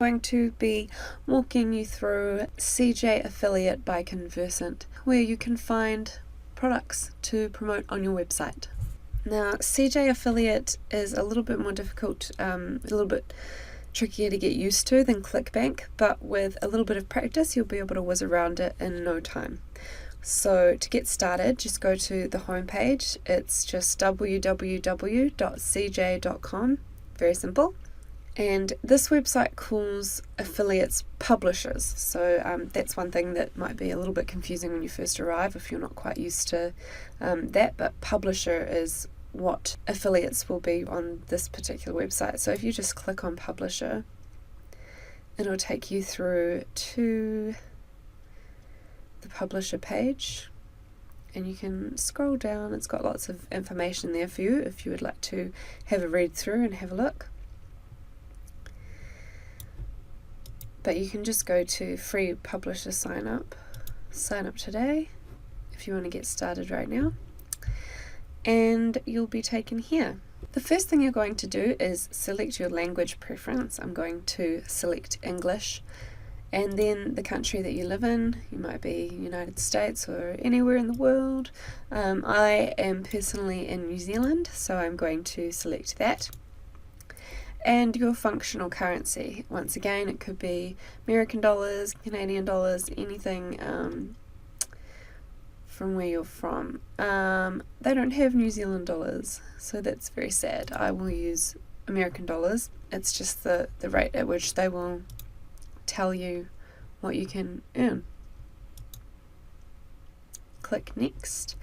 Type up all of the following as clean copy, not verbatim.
I'm going to be walking you through CJ Affiliate by Conversant, where you can find products to promote on your website. Now, CJ Affiliate is a little bit more difficult, a little bit trickier to get used to than ClickBank, but with a little bit of practice you'll be able to whiz around it in no time. So to get started, just go to the homepage. It's just www.cj.com, very simple. And this website calls affiliates publishers, so that's one thing that might be a little bit confusing when you first arrive if you're not quite used to that, but publisher is what affiliates will be on this particular website. So if you just click on publisher, it'll take you through to the publisher page, and you can scroll down. It's got lots of information there for you if you would like to have a read through and have a look. But you can just go to free publisher sign up today if you want to get started right now, and you'll be taken here. The first thing you're going to do is select your language preference. I'm going to select English, and then the country that you live in. You might be United States or anywhere in the world. I am personally in New Zealand, so I'm going to select that. And your functional currency. Once again, it could be American dollars, Canadian dollars, anything from where you're from. They don't have New Zealand dollars, so that's very sad. I will use American dollars. It's just the rate at which they will tell you what you can earn. Click next,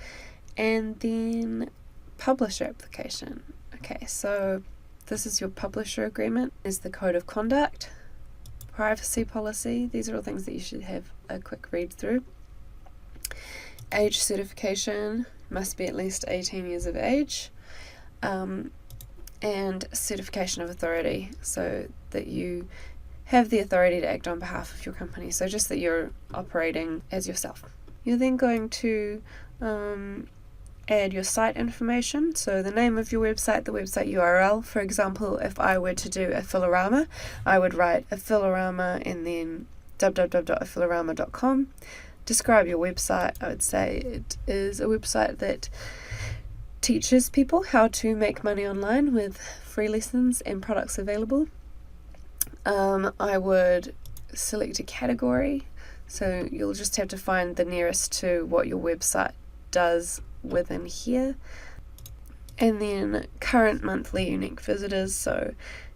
and then publisher application. Okay, so this is your publisher agreement. There's the code of conduct, privacy policy. These are all things that you should have a quick read through. Age certification, must be at least 18 years of age. And certification of authority, so that you have the authority to act on behalf of your company. So just that you're operating as yourself. You're then going to add your site information, so the name of your website, the website URL. For example, if I were to do Affilorama, I would write Affilorama and then www.affilorama.com. Describe your website. I would say it is a website that teaches people how to make money online with free lessons and products available. I would select a category, so you'll just have to find the nearest to what your website does within here. And then current monthly unique visitors, so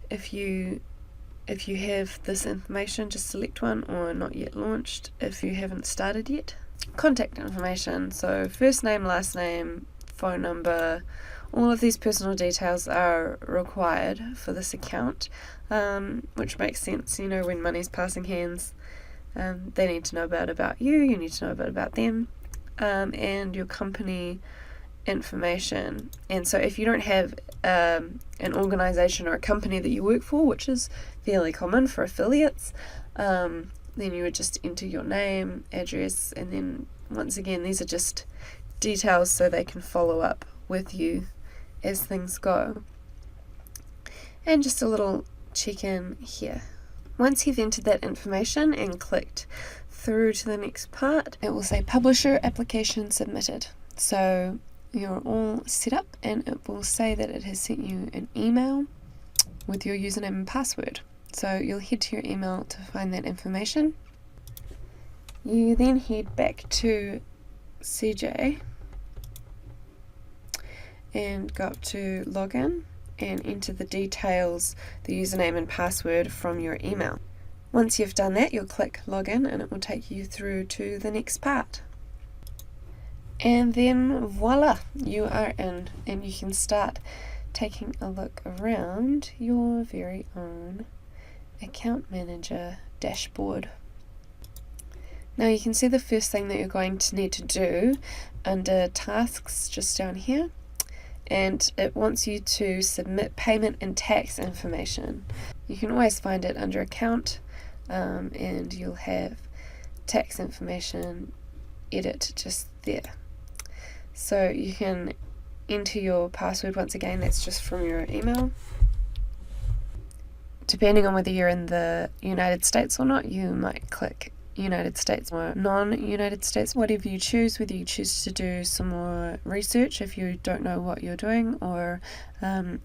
if you have this information, just select one, or not yet launched if you haven't started yet. Contact information, so first name, last name, phone number. All of these personal details are required for this account, which makes sense. When money's passing hands, they need to know about you, you need to know about them, and your company information. And so if you don't have an organization or a company that you work for, which is fairly common for affiliates, then you would just enter your name, address, and then once again, these are just details so they can follow up with you as things go. And just a little check-in here. Once you've entered that information and clicked through to the next part, it will say publisher application submitted. So you're all set up, and it will say that it has sent you an email with your username and password. So you'll head to your email to find that information. You then head back to CJ and go up to login and enter the details, the username and password from your email. Once you've done that, you'll click login and it will take you through to the next part. And then voila, you are in, and you can start taking a look around your very own account manager dashboard. Now you can see the first thing that you're going to need to do under tasks just down here, and it wants you to submit payment and tax information. You can always find it under account, and you'll have tax information edit just there. So you can enter your password once again, that's just from your email. Depending on whether you're in the United States or not, you might click United States or non-United States, whatever you choose, whether you choose to do some more research if you don't know what you're doing, or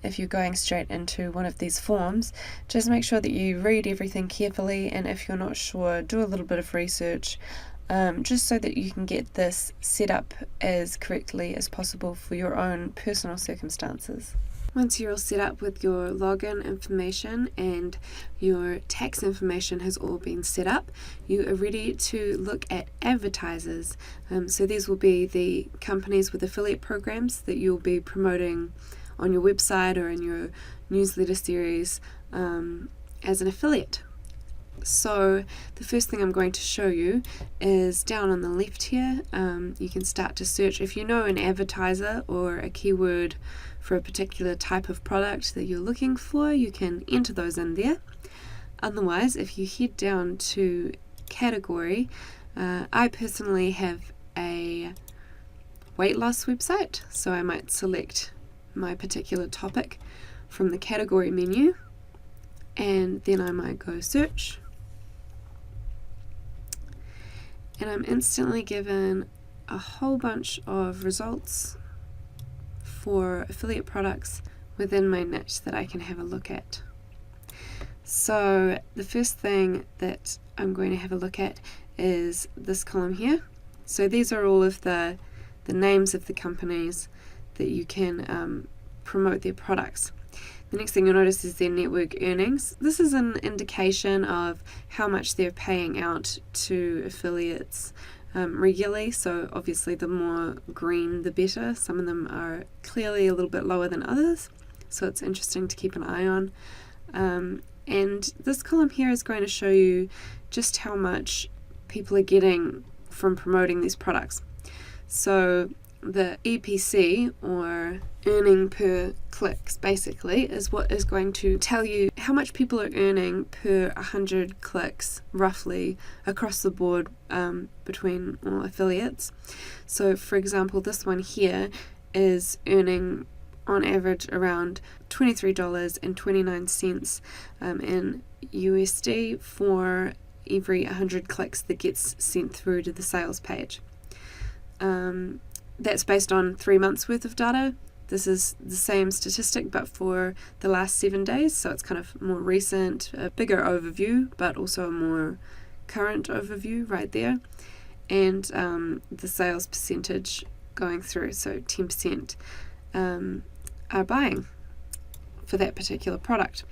if you're going straight into one of these forms. Just make sure that you read everything carefully, and if you're not sure, do a little bit of research, just so that you can get this set up as correctly as possible for your own personal circumstances. Once you're all set up with your login information and your tax information has all been set up, you are ready to look at advertisers. So these will be the companies with affiliate programs that you'll be promoting on your website or in your newsletter series as an affiliate. So the first thing I'm going to show you is down on the left here. You can start to search. If you know an advertiser or a keyword for a particular type of product that you're looking for, you can enter those in there. Otherwise, if you head down to category, I personally have a weight loss website, so I might select my particular topic from the category menu, and then I might go search, and I'm instantly given a whole bunch of results for affiliate products within my niche that I can have a look at. So the first thing that I'm going to have a look at is this column here. So these are all of the names of the companies that you can promote their products. The next thing you'll notice is their network earnings. This is an indication of how much they're paying out to affiliates regularly, so obviously the more green the better. Some of them are clearly a little bit lower than others, so it's interesting to keep an eye on. And this column here is going to show you just how much people are getting from promoting these products. So the EPC, or earning per clicks, basically is what is going to tell you how much people are earning per 100 clicks roughly across the board between all affiliates. So for example, this one here is earning on average around $23.29 in USD for every 100 clicks that gets sent through to the sales page. That's based on 3 months worth of data. This is the same statistic but for the last 7 days, so it's kind of more recent, a bigger overview, but also a more current overview right there. And the sales percentage going through, so 10% are buying for that particular product.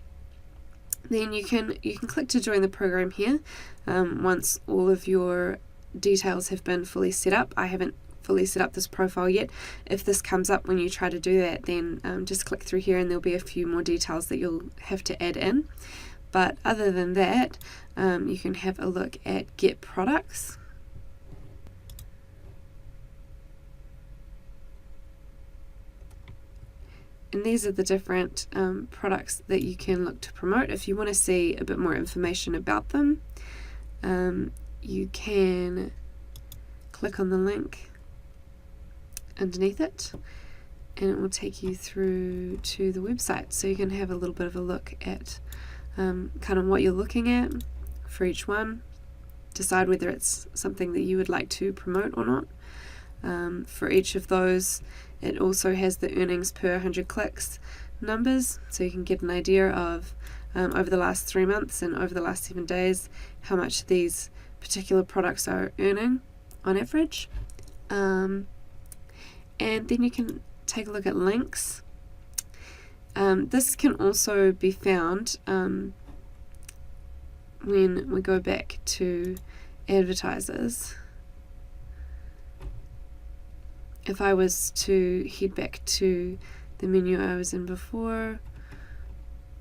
Then you can click to join the program here once all of your details have been fully set up. I haven't fully set up this profile yet. If this comes up when you try to do that, then just click through here and there'll be a few more details that you'll have to add in. But other than that, you can have a look at Get Products. And these are the different products that you can look to promote. If you want to see a bit more information about them, you can click on the link underneath it and it will take you through to the website, so you can have a little bit of a look at kind of what you're looking at for each one, decide whether it's something that you would like to promote or not. For each of those, it also has the earnings per 100 clicks numbers, so you can get an idea of over the last 3 months and over the last 7 days how much these particular products are earning on average. And then you can take a look at links. This can also be found when we go back to advertisers. If I was to head back to the menu I was in before,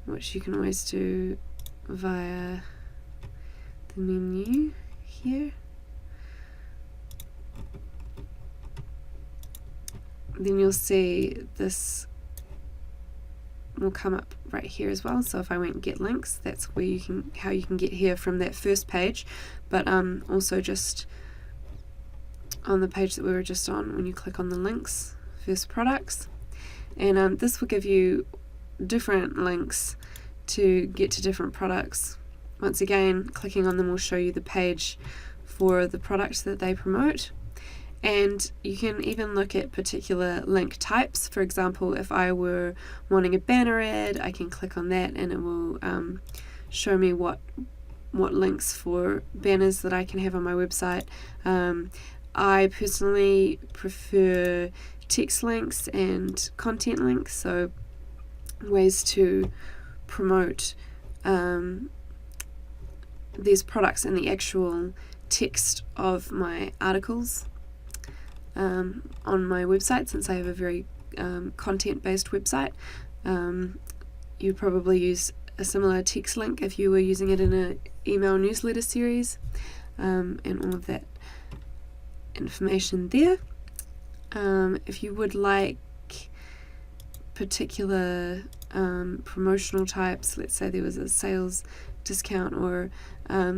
which you can always do via the menu here, then you'll see this will come up right here as well. So if I went Get Links, that's where how you can get here from that first page, but also just on the page that we were just on, when you click on the links, first products, and this will give you different links to get to different products. Once again, clicking on them will show you the page for the products that they promote. And you can even look at particular link types. For example, if I were wanting a banner ad, I can click on that and it will show me what links for banners that I can have on my website. I personally prefer text links and content links, so ways to promote these products in the actual text of my articles on my website. Since I have a very content-based website, you'd probably use a similar text link if you were using it in an email newsletter series, and all of that information there. If you would like particular promotional types, let's say there was a sales discount or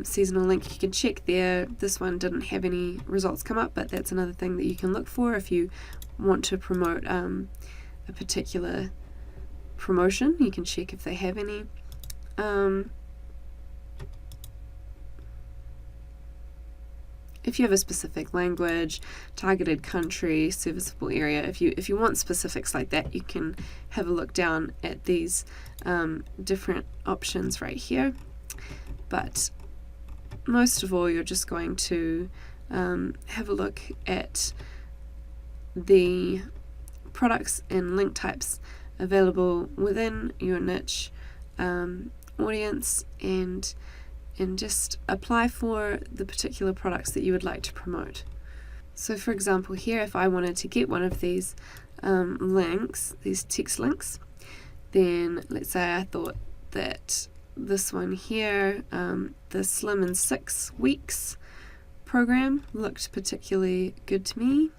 seasonal link, you can check there. This one didn't have any results come up, but that's another thing that you can look for if you want to promote a particular promotion. You can check if they have any. If you have a specific language, targeted country, serviceable area, if you want specifics like that, you can have a look down at these different options right here. But most of all, you're just going to have a look at the products and link types available within your niche audience, and just apply for the particular products that you would like to promote. So for example here, if I wanted to get one of these links, these text links, then let's say I thought that this one here, the Slim in 6 Weeks program, looked particularly good to me.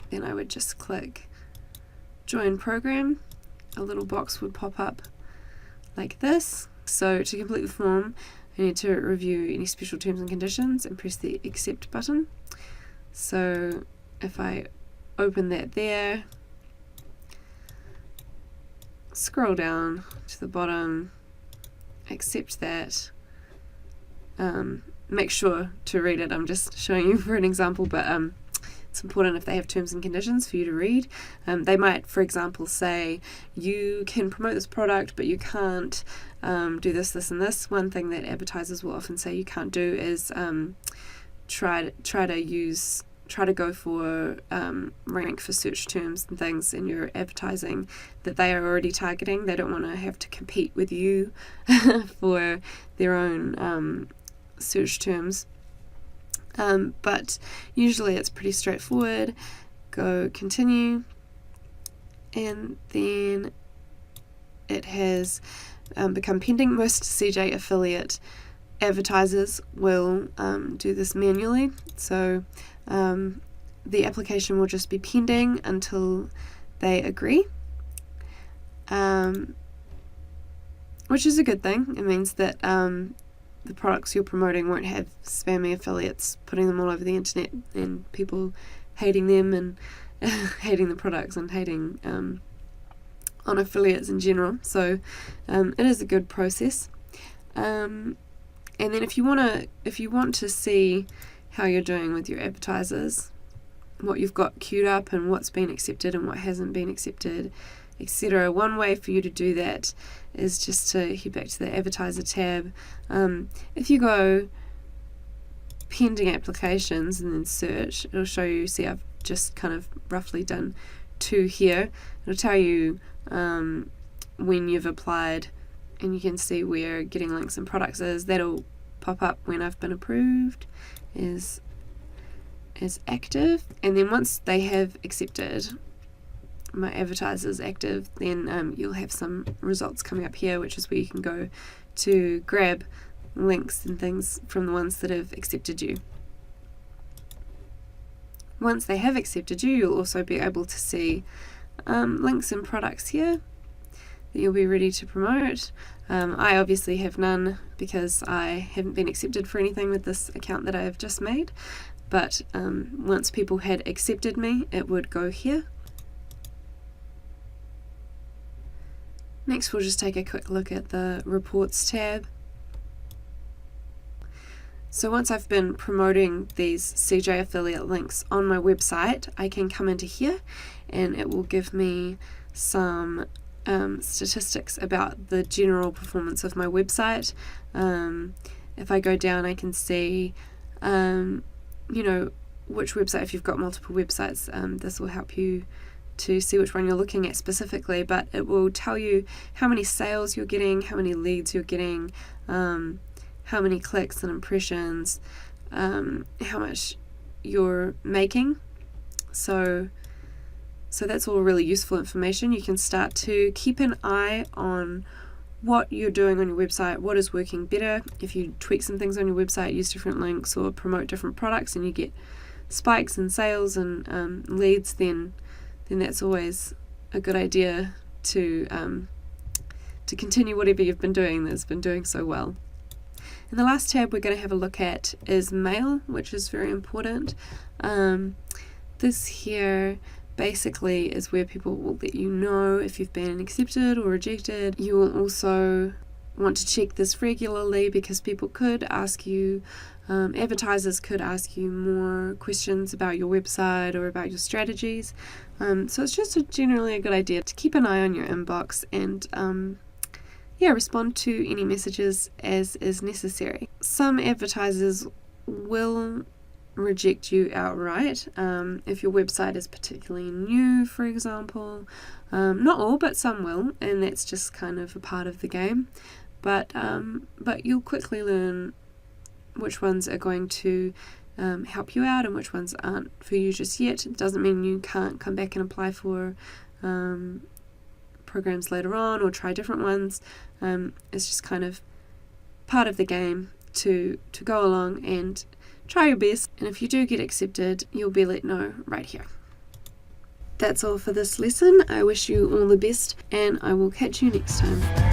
Then I would just click Join Program. A little box would pop up like this. So to complete the form, I need to review any special terms and conditions and press the Accept button. So if I open that there, scroll down to the bottom, accept that, make sure to read it. I'm just showing you for an example, but it's important if they have terms and conditions for you to read. They might, for example, say you can promote this product, but you can't do this, this, and this. One thing that advertisers will often say you can't do is try to go for rank for search terms and things in your advertising that they are already targeting. They don't want to have to compete with you for their own search terms. But usually it's pretty straightforward. Go continue, and then it has become pending. Most CJ affiliate advertisers will do this manually, so the application will just be pending until they agree, which is a good thing. It means that the products you're promoting won't have spammy affiliates putting them all over the internet and people hating them and hating the products and hating on affiliates in general. So it is a good process. And then if you want to see how you're doing with your advertisers, what you've got queued up and what's been accepted and what hasn't been accepted, etc. One way for you to do that is just to head back to the advertiser tab. If you go pending applications and then search, it'll show you, see I've just kind of roughly done 2 here. It'll tell you when you've applied, and you can see where getting links and products is. That'll pop up when I've been approved is active, and then once they have accepted, my advertiser's active, then you'll have some results coming up here, which is where you can go to grab links and things from the ones that have accepted you. Once they have accepted you, you'll also be able to see links and products here that you'll be ready to promote. I obviously have none because I haven't been accepted for anything with this account that I have just made, but once people had accepted me, it would go here. Next, we'll just take a quick look at the Reports tab. So once I've been promoting these CJ affiliate links on my website, I can come into here and it will give me some statistics about the general performance of my website. If I go down, I can see, which website, if you've got multiple websites, this will help you to see which one you're looking at specifically, but it will tell you how many sales you're getting, how many leads you're getting, how many clicks and impressions, how much you're making. So that's all really useful information. You can start to keep an eye on what you're doing on your website, what is working better. If you tweak some things on your website, use different links or promote different products and you get spikes in sales and leads, then that's always a good idea to continue whatever you've been doing that's been doing so well. And the last tab we're going to have a look at is mail, which is very important. This here basically is where people will let you know if you've been accepted or rejected. You will also want to check this regularly because people could ask you, advertisers could ask you more questions about your website or about your strategies. So it's just generally a good idea to keep an eye on your inbox and respond to any messages as is necessary. Some advertisers will reject you outright if your website is particularly new, for example. Not all, but some will, and that's just kind of a part of the game. But you'll quickly learn which ones are going to help you out and which ones aren't for you just yet. It doesn't mean you can't come back and apply for programs later on or try different ones. It's just kind of part of the game to go along and try your best, and if you do get accepted, you'll be let know right here. That's all for this lesson. I wish you all the best, and I will catch you next time.